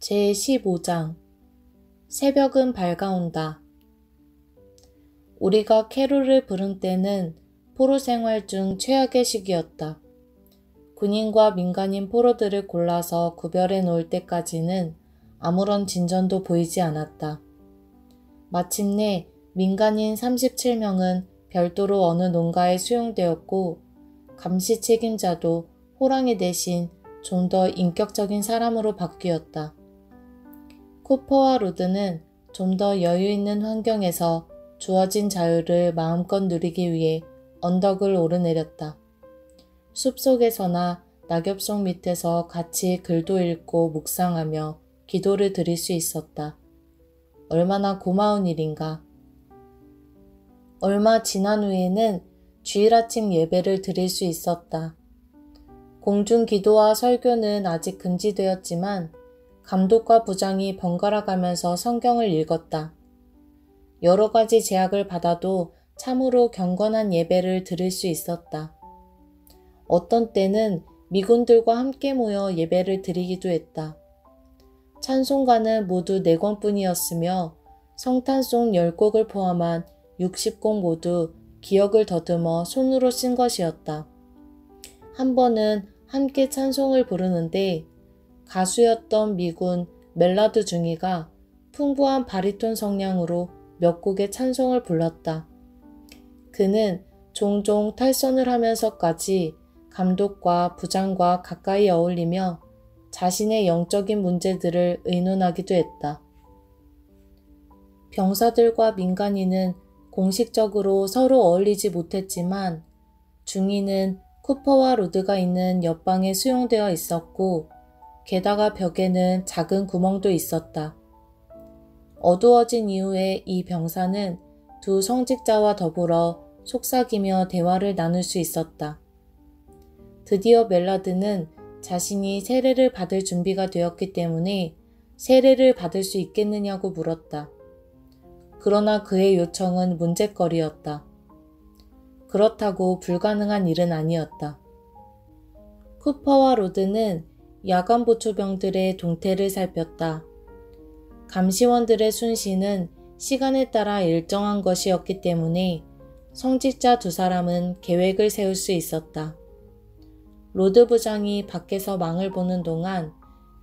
제15장 새벽은 밝아온다. 우리가 캐롤을 부른 때는 포로 생활 중 최악의 시기였다. 군인과 민간인 포로들을 골라서 구별해 놓을 때까지는 아무런 진전도 보이지 않았다. 마침내 민간인 37명은 별도로 어느 농가에 수용되었고 감시 책임자도 호랑이 대신 좀 더 인격적인 사람으로 바뀌었다. 쿠퍼와 로드는 좀 더 여유 있는 환경에서 주어진 자유를 마음껏 누리기 위해 언덕을 오르내렸다. 숲속에서나 낙엽속 밑에서 같이 글도 읽고 묵상하며 기도를 드릴 수 있었다. 얼마나 고마운 일인가. 얼마 지난 후에는 주일 아침 예배를 드릴 수 있었다. 공중 기도와 설교는 아직 금지되었지만 감독과 부장이 번갈아 가면서 성경을 읽었다. 여러 가지 제약을 받아도 참으로 경건한 예배를 드릴 수 있었다. 어떤 때는 미군들과 함께 모여 예배를 드리기도 했다. 찬송가는 모두 4권뿐이었으며 성탄송 10곡을 포함한 60곡 모두 기억을 더듬어 손으로 쓴 것이었다. 한 번은 함께 찬송을 부르는데 가수였던 미군 멜라드 중이가 풍부한 바리톤 성량으로 몇 곡의 찬송을 불렀다. 그는 종종 탈선을 하면서까지 감독과 부장과 가까이 어울리며 자신의 영적인 문제들을 의논하기도 했다. 병사들과 민간인은 공식적으로 서로 어울리지 못했지만 중위는 쿠퍼와 로드가 있는 옆방에 수용되어 있었고 게다가 벽에는 작은 구멍도 있었다. 어두워진 이후에 이 병사는 두 성직자와 더불어 속삭이며 대화를 나눌 수 있었다. 드디어 멜라드는 자신이 세례를 받을 준비가 되었기 때문에 세례를 받을 수 있겠느냐고 물었다. 그러나 그의 요청은 문제거리였다. 그렇다고 불가능한 일은 아니었다. 쿠퍼와 로드는 야간 보초병들의 동태를 살폈다. 감시원들의 순시는 시간에 따라 일정한 것이었기 때문에 성직자 2사람은 계획을 세울 수 있었다. 로드 부장이 밖에서 망을 보는 동안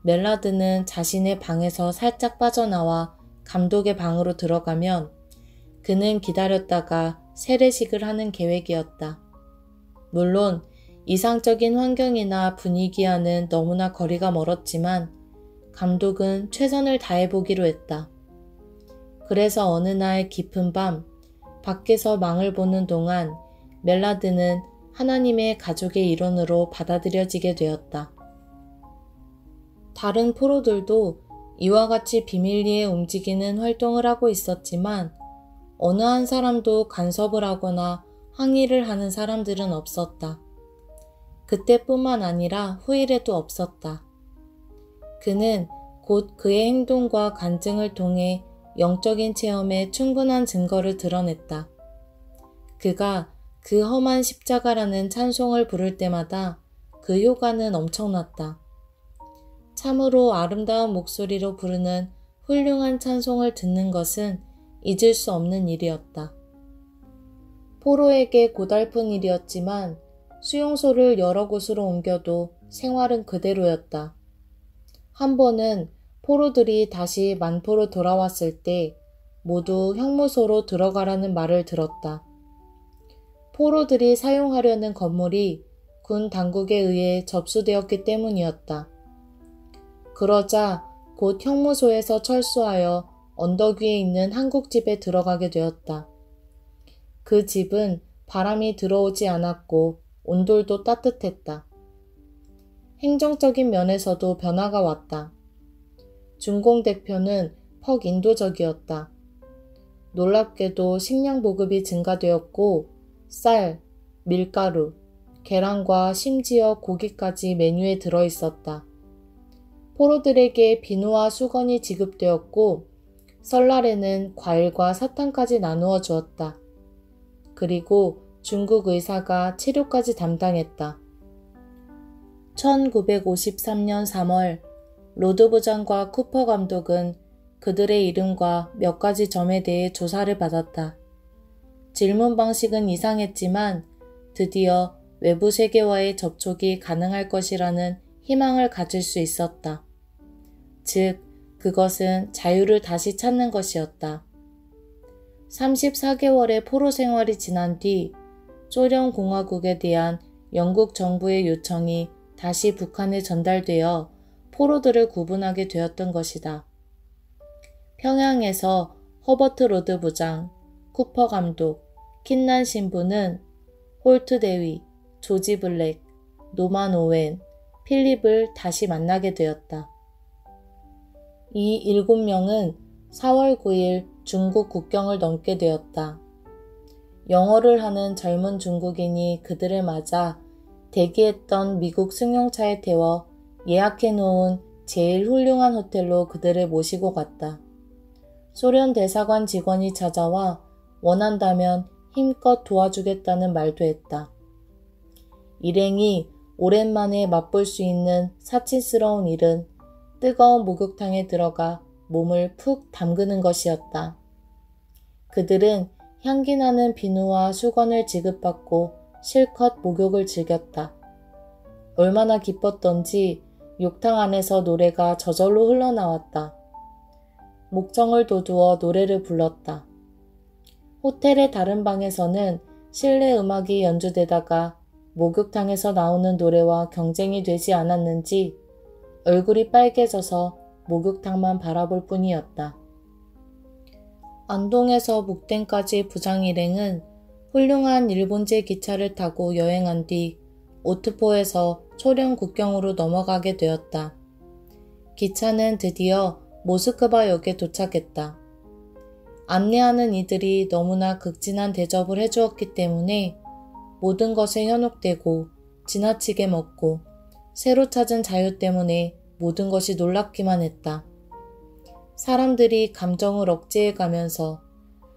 멜라드는 자신의 방에서 살짝 빠져나와 감독의 방으로 들어가면 그는 기다렸다가 세례식을 하는 계획이었다. 물론 이상적인 환경이나 분위기와는 너무나 거리가 멀었지만 감독은 최선을 다해보기로 했다. 그래서 어느 날 깊은 밤 밖에서 망을 보는 동안 멜라드는 하나님의 가족의 일원으로 받아들여지게 되었다. 다른 포로들도 이와 같이 비밀리에 움직이는 활동을 하고 있었지만 어느 한 사람도 간섭을 하거나 항의를 하는 사람들은 없었다. 그때뿐만 아니라 후일에도 없었다. 그는 곧 그의 행동과 간증을 통해 영적인 체험에 충분한 증거를 드러냈다. 그가 그 험한 십자가라는 찬송을 부를 때마다 그 효과는 엄청났다. 참으로 아름다운 목소리로 부르는 훌륭한 찬송을 듣는 것은 잊을 수 없는 일이었다. 포로에게 고달픈 일이었지만 수용소를 여러 곳으로 옮겨도 생활은 그대로였다. 한 번은 포로들이 다시 만포로 돌아왔을 때 모두 형무소로 들어가라는 말을 들었다. 포로들이 사용하려는 건물이 군 당국에 의해 접수되었기 때문이었다. 그러자 곧 형무소에서 철수하여 언덕 위에 있는 한국집에 들어가게 되었다. 그 집은 바람이 들어오지 않았고 온돌도 따뜻했다. 행정적인 면에서도 변화가 왔다. 준공 대표는 퍽 인도적이었다. 놀랍게도 식량 보급이 증가되었고 쌀, 밀가루, 계란과 심지어 고기까지 메뉴에 들어있었다. 포로들에게 비누와 수건이 지급되었고 설날에는 과일과 사탕까지 나누어 주었다. 그리고 중국 의사가 치료까지 담당했다. 1953년 3월 로드 부장과 쿠퍼 감독은 그들의 이름과 몇 가지 점에 대해 조사를 받았다. 질문 방식은 이상했지만 드디어 외부 세계와의 접촉이 가능할 것이라는 희망을 가질 수 있었다. 즉, 그것은 자유를 다시 찾는 것이었다. 34개월의 포로 생활이 지난 뒤 소련 공화국에 대한 영국 정부의 요청이 다시 북한에 전달되어 포로들을 구분하게 되었던 것이다. 평양에서 허버트 로드 부장, 쿠퍼 감독, 킨난 신부는 홀트 대위, 조지 블랙, 노만 오웬, 필립을 다시 만나게 되었다. 이 7명은 4월 9일 중국 국경을 넘게 되었다. 영어를 하는 젊은 중국인이 그들을 맞아 대기했던 미국 승용차에 태워 예약해 놓은 제일 훌륭한 호텔로 그들을 모시고 갔다. 소련 대사관 직원이 찾아와 원한다면 힘껏 도와주겠다는 말도 했다. 일행이 오랜만에 맛볼 수 있는 사치스러운 일은 뜨거운 목욕탕에 들어가 몸을 푹 담그는 것이었다. 그들은 향기나는 비누와 수건을 지급받고 실컷 목욕을 즐겼다. 얼마나 기뻤던지 욕탕 안에서 노래가 저절로 흘러나왔다. 목청을 돋우어 노래를 불렀다. 호텔의 다른 방에서는 실내 음악이 연주되다가 목욕탕에서 나오는 노래와 경쟁이 되지 않았는지 얼굴이 빨개져서 목욕탕만 바라볼 뿐이었다. 안동에서 묵땡까지 부장 일행은 훌륭한 일본제 기차를 타고 여행한 뒤 오트포에서 소련 국경으로 넘어가게 되었다. 기차는 드디어 모스크바역에 도착했다. 안내하는 이들이 너무나 극진한 대접을 해주었기 때문에 모든 것에 현혹되고 지나치게 먹고 새로 찾은 자유 때문에 모든 것이 놀랍기만 했다. 사람들이 감정을 억제해 가면서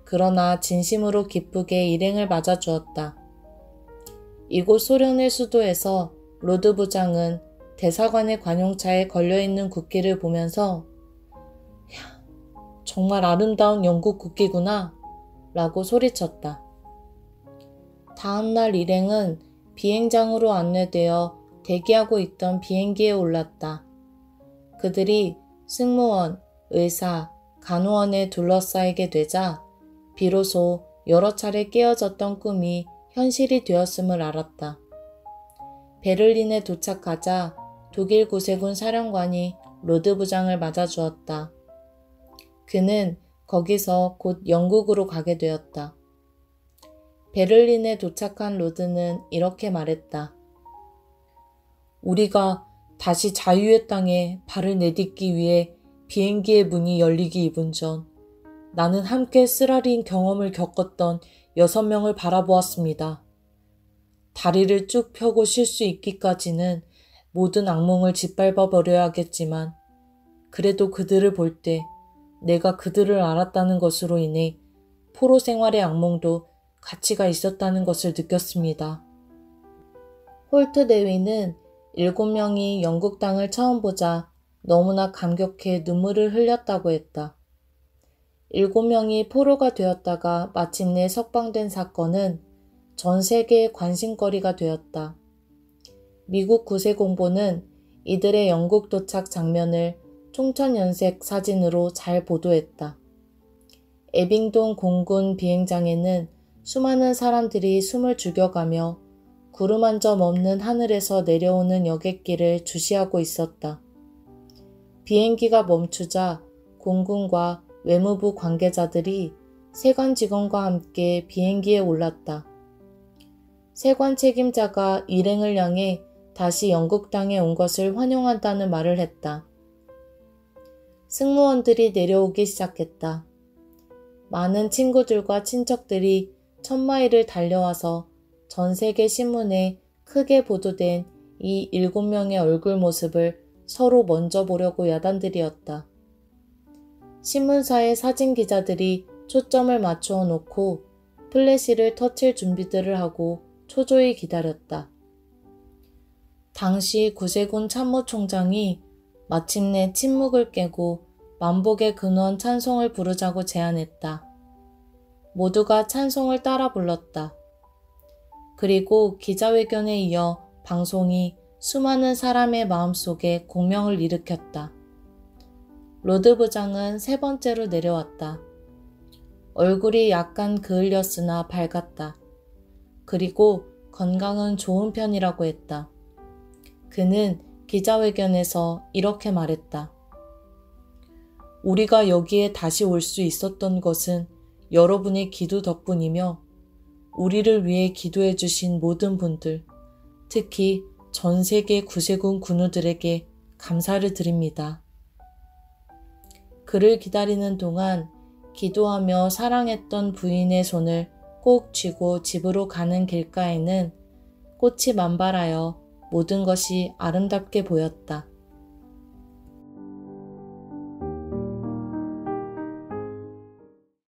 그러나 진심으로 기쁘게 일행을 맞아주었다. 이곳 소련의 수도에서 로드 부장은 대사관의 관용차에 걸려있는 국기를 보면서 야, 정말 아름다운 영국 국기구나 라고 소리쳤다. 다음날 일행은 비행장으로 안내되어 대기하고 있던 비행기에 올랐다. 그들이 승무원, 의사, 간호원에 둘러싸이게 되자 비로소 여러 차례 깨어졌던 꿈이 현실이 되었음을 알았다. 베를린에 도착하자 독일 구세군 사령관이 로드 부장을 맞아주었다. 그는 거기서 곧 영국으로 가게 되었다. 베를린에 도착한 로드는 이렇게 말했다. 우리가 다시 자유의 땅에 발을 내딛기 위해 비행기의 문이 열리기 2분 전 나는 함께 쓰라린 경험을 겪었던 6명을 바라보았습니다. 다리를 쭉 펴고 쉴 수 있기까지는 모든 악몽을 짓밟아 버려야겠지만 그래도 그들을 볼 때 내가 그들을 알았다는 것으로 인해 포로 생활의 악몽도 가치가 있었다는 것을 느꼈습니다. 홀트 대위는 7명이 영국 땅을 처음 보자 너무나 감격해 눈물을 흘렸다고 했다. 7명이 포로가 되었다가 마침내 석방된 사건은 전 세계의 관심거리가 되었다. 미국 구세공보는 이들의 영국 도착 장면을 총천연색 사진으로 잘 보도했다. 애빙동 공군 비행장에는 수많은 사람들이 숨을 죽여가며 구름 한 점 없는 하늘에서 내려오는 여객기를 주시하고 있었다. 비행기가 멈추자 공군과 외무부 관계자들이 세관 직원과 함께 비행기에 올랐다. 세관 책임자가 일행을 향해 다시 영국 땅에 온 것을 환영한다는 말을 했다. 승무원들이 내려오기 시작했다. 많은 친구들과 친척들이 1000마일을 달려와서 전 세계 신문에 크게 보도된 이 7명의 얼굴 모습을 서로 먼저 보려고 야단들이었다. 신문사의 사진 기자들이 초점을 맞추어 놓고 플래시를 터칠 준비들을 하고 초조히 기다렸다. 당시 구세군 참모총장이 마침내 침묵을 깨고 만복의 근원 찬송을 부르자고 제안했다. 모두가 찬송을 따라 불렀다. 그리고 기자회견에 이어 방송이 수많은 사람의 마음속에 공명을 일으켰다. 로드 부장은 세 번째로 내려왔다. 얼굴이 약간 그을렸으나 밝았다. 그리고 건강은 좋은 편이라고 했다. 그는 기자회견에서 이렇게 말했다. 우리가 여기에 다시 올 수 있었던 것은 여러분의 기도 덕분이며 우리를 위해 기도해 주신 모든 분들, 특히 전 세계 구세군 군우들에게 감사를 드립니다. 그를 기다리는 동안 기도하며 사랑했던 부인의 손을 꼭 쥐고 집으로 가는 길가에는 꽃이 만발하여 모든 것이 아름답게 보였다.